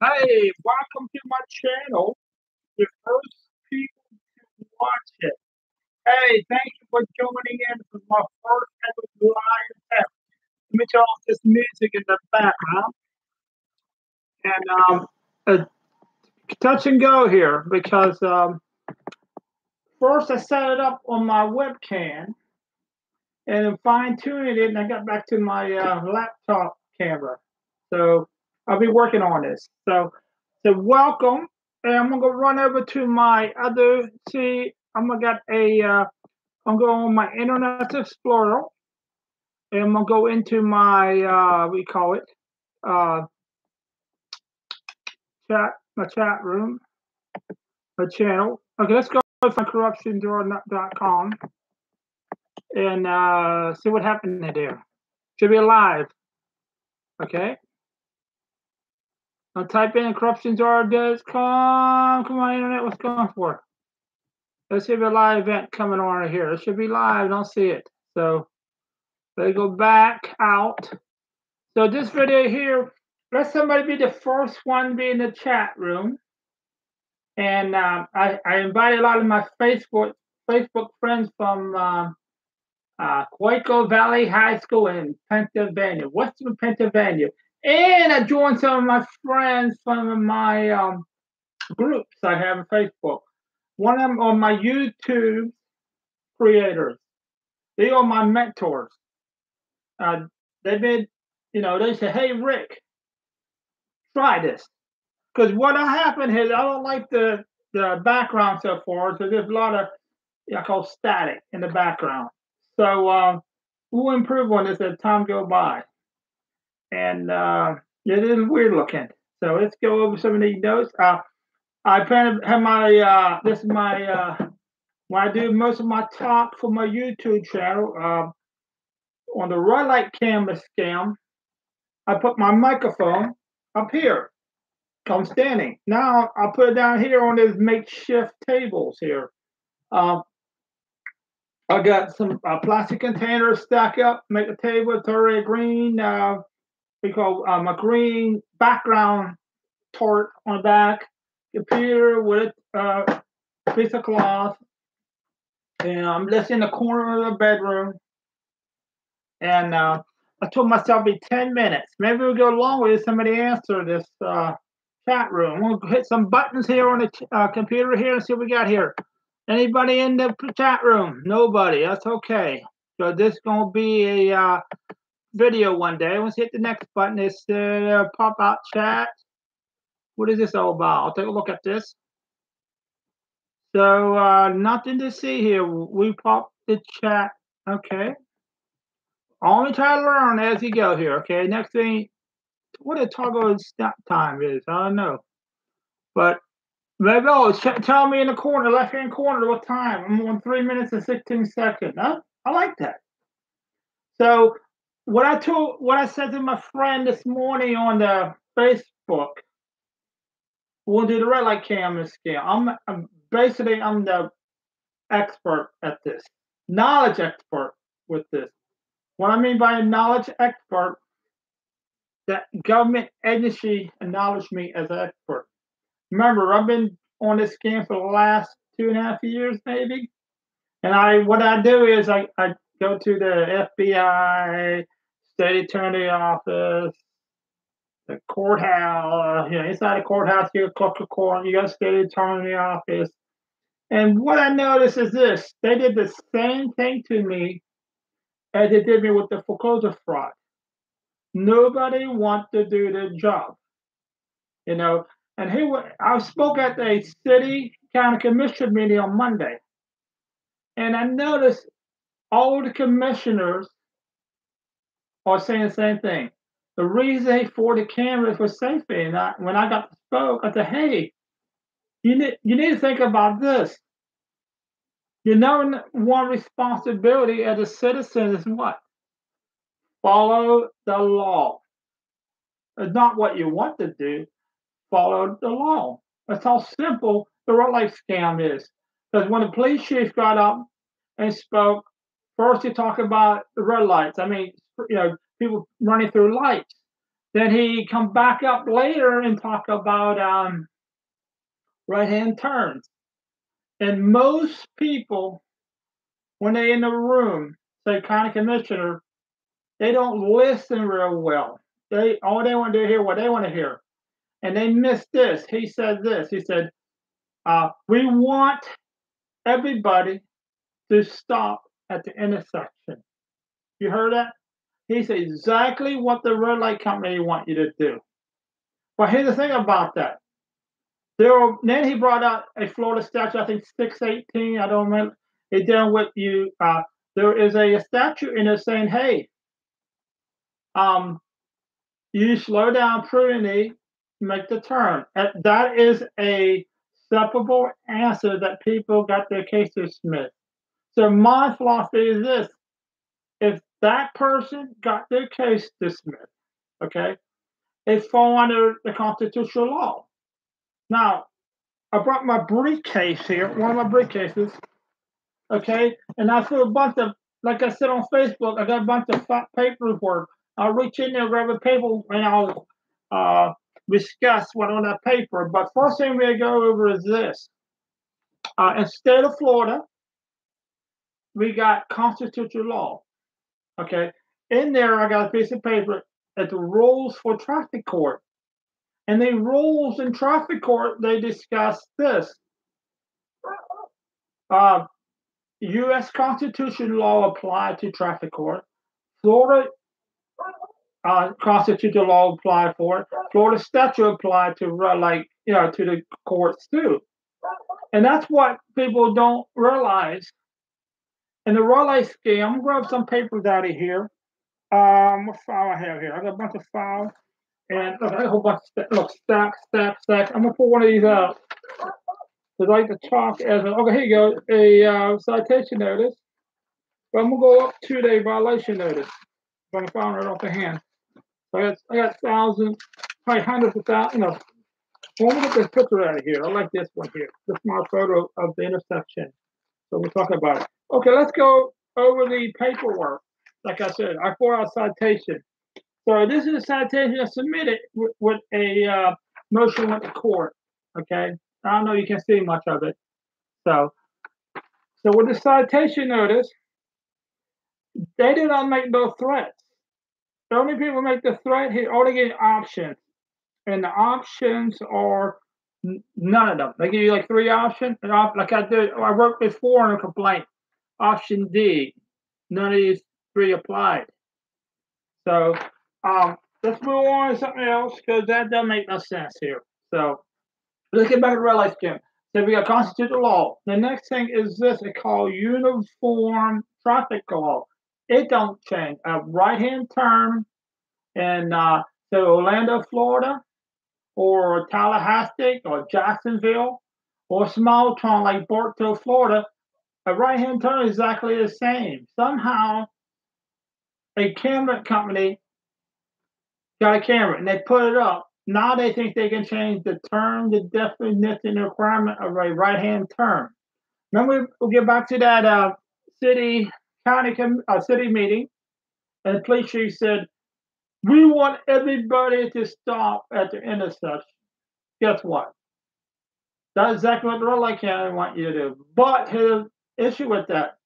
Hey, welcome to my channel. The first people to watch it. Hey, thank you for joining in for my first ever live test. Let me turn off this music in the background and uh, touch and go here because first I set it up on my webcam and then fine tuned it, and I got back to my laptop camera. So I'll be working on this. So welcome, and I'm gonna go run over to my other. See, I'm gonna got a. I'm going on my Internet Explorer, and I'm gonna go into my we call it uh, my chat room, my channel. Okay, let's go find corruptiondraw.com and see what happened there. Should be live. Okay. I'll type in corruptiondraw.com. Come on, internet, what's going on for? Let's see if a live event coming on here. It should be live. I don't see it. So let me go back out. So this video here, let somebody be the first one be in the chat room. And I invited a lot of my Facebook friends from Quaco Valley High School in Pennsylvania, Western Pennsylvania. And I joined some of my friends from my groups I have on Facebook. One of them are my YouTube creators. They are my mentors. They've been, they say, hey, Rick, try this. Because what happened is I don't like the background so far, so there's a lot of I call static in the background. So we'll improve on this as time goes by. And it is weird looking. So let's go over some of these notes. I plan to have my this is my when I do most of my talk for my YouTube channel on the red light camera scam. I put my microphone up here. I'm standing. Now I'll put it down here on these makeshift tables here. I got some plastic containers stack up, make a table. It's already green. We call a green background tort on the back. Computer with a piece of cloth. And I'm just in the corner of the bedroom. And I told myself it'd be 10 minutes. Maybe we'll go longer if somebody answer this chat room. We'll hit some buttons here on the computer here and see what we got here. Anybody in the chat room? Nobody. That's okay. So this is going to be a video one day. Let's hit the next button. It's pop out chat. What is this all about? I'll take a look at this. So nothing to see here. We pop the chat. Okay. Only try to learn as you go here. Okay. Next thing, what a toggle stop time is. I don't know. But maybe tell me in the corner, left hand corner, what time. I'm on 3 minutes and 16 seconds. Huh? I like that. So what I said to my friend this morning on the Facebook, we'll do the red light camera scale. I'm basically I'm the expert at this, knowledge expert with this. What I mean by a knowledge expert, that government agency acknowledged me as an expert. Remember, I've been on this scam for the last 2.5 years, maybe. And what I do is I go to the FBI, state attorney office, the courthouse, inside the courthouse, you go to court, you got a state attorney office. And what I noticed is this: they did the same thing to me as they did me with the foreclosure fraud. Nobody wants to do the job, you know. And I spoke at a city county commission meeting on Monday, and I noticed all the commissioners are saying the same thing. The reason for the cameras was safety. And when I got to spoke, I said, "Hey, you need to think about this. Your number one responsibility as a citizen is what? Follow the law. It's not what you want to do. Follow the law. That's how simple the red light scam is. Because when the police chief got up and spoke, first he talked about the red lights. I mean, people running through lights. Then he come back up later and talk about right-hand turns. And most people, when they in the room, say county commissioner, they don't listen real well. They want to hear what they want to hear, and they miss this. He said this. He said, "We want everybody to stop at the intersection." You heard that? He said exactly what the red light company want you to do. But here's the thing about that. Then he brought out a Florida statute, I think 618. I don't remember. It dealing with you. There is a statute in there saying, "Hey, um, you slow down prudently, make the turn." That is a acceptable answer that people got their case dismissed. So my philosophy is this: if that person got their case dismissed, okay, it fall under the constitutional law. Now, I brought my briefcase here, one of my briefcases, okay, and I feel a bunch of, like I said on Facebook, I got a bunch of fat paperwork. I'll reach in there, grab a paper, and I'll discuss what on that paper. But first thing we go over is this: in the state of Florida, we got constitutional law. Okay, in there I got a piece of paper at the rules for traffic court, and the rules in traffic court they discuss this. Uh, U.S. Constitution law apply to traffic court. Florida constitutional law apply for it. Florida statute apply to to the courts too. And that's what people don't realize. In the raw light scale, I'm gonna grab some papers out of here. What file I have here? I got a bunch of files, and look, I got a whole bunch of look stack. I'm gonna pull one of these out. I like to talk as okay. Here you go, a citation notice. But I'm gonna go up to the violation notice. If I can find it off the hand. So I got thousands, probably hundreds of thousands. Well, let me get this picture out of here. I like this one here. This is my photo of the intersection. So we'll talk about it. Okay, let's go over the paperwork. Like I said, I pour out citation. So this is a citation I submitted with a motion with the court. Okay, I don't know you can see much of it. So with the citation notice, they did not make no threats. The only people make the threat here only get options, and the options are none of them. They give you like three options, and like I did. I wrote before in a complaint. Option D, none of these three applied. So let's move on to something else because that doesn't make no sense here. So let's get back to the red light skin. So we got constitutional law. The next thing is this: it's called uniform traffic law. It don't change. A right-hand turn in Orlando, Florida, or Tallahassee, or Jacksonville, or a small town like Bartow, Florida, a right-hand turn is exactly the same. Somehow, a camera company got a camera and they put it up. Now they think they can change the term, the definition, the requirement of a right-hand turn. Remember, we'll get back to that city meeting, and the police chief said, "We want everybody to stop at the intersection." Guess what? That's exactly what the red light county want you to do. But here's the issue with that.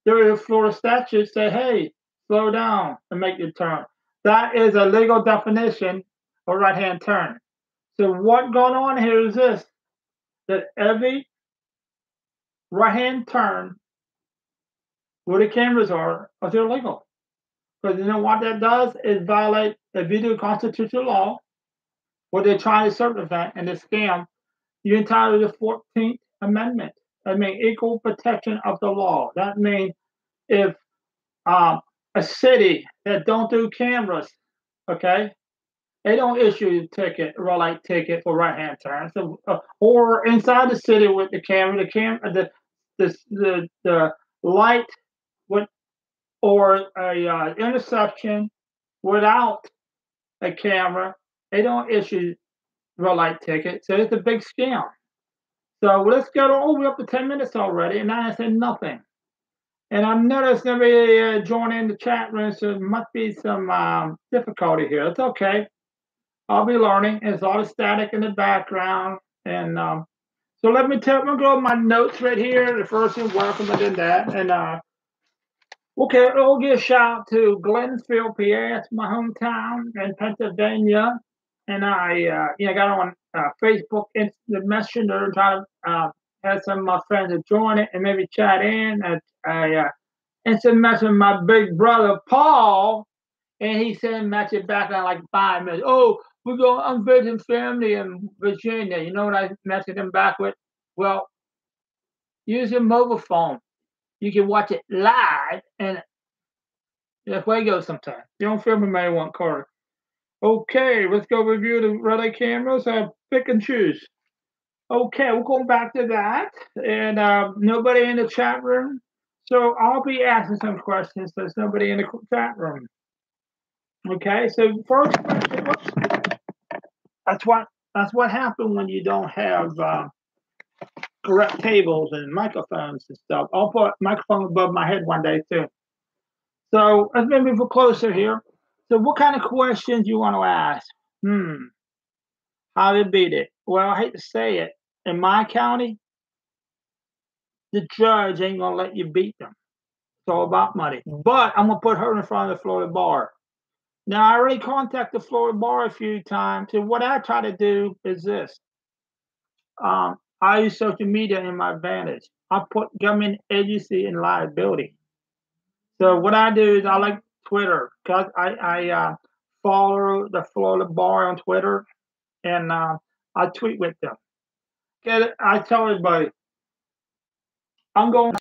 There is Florida statutes say, "Hey, slow down and make your turn." That is a legal definition of right-hand turn. So what's going on here is this: that every right-hand turn where the cameras are is illegal. Because you know what that does is violate if you do constitutional law, what they're trying to circumvent and to scam, you're entitled to the 14th Amendment. That means equal protection of the law. That means if a city that don't do cameras, okay, they don't issue a ticket, red light ticket for right-hand turn. So, or inside the city with the camera, the light with or a intersection without a camera, they don't issue red light ticket. So it's a big scam. So let's go to, we're up to 10 minutes already, and I said nothing. And I noticed nobody joined in the chat room, so there must be some difficulty here. It's okay. I'll be learning. There's a lot of static in the background. And so let me tell, I'm going to go my notes right here. The first thing, welcome, and then that. And okay, I'll give a shout out to Glenfield, PA. It's my hometown in Pennsylvania. And got on Facebook, the Messenger, trying to have some of my friends to join it and maybe chat in. I instant message my big brother, Paul, and he sent a message back in like 5 minutes. Oh, I'm visiting family in Virginia. You know what I messaged him back with? Well, use your mobile phone. You can watch it live, and that's where it goes sometimes. You don't film in one card. Okay, let's go review the relay cameras. Pick and choose. Okay, we're going back to that. And nobody in the chat room. So I'll be asking some questions. There's nobody in the chat room. Okay, so first question. Whoops, that's what happened when you don't have correct tables and microphones and stuff. I'll put a microphone above my head one day too. So let's maybe move closer here. So what kind of questions you want to ask? How to beat it? Well, I hate to say it. In my county, the judge ain't gonna let you beat them. It's all about money. But I'm gonna put her in front of the Florida bar. Now I already contacted the Florida bar a few times. And what I try to do is this. I use social media in my advantage. I put government agency and liability. So what I do is I like Twitter because I follow the Florida bar on Twitter and I tweet with them. I tell everybody I'm going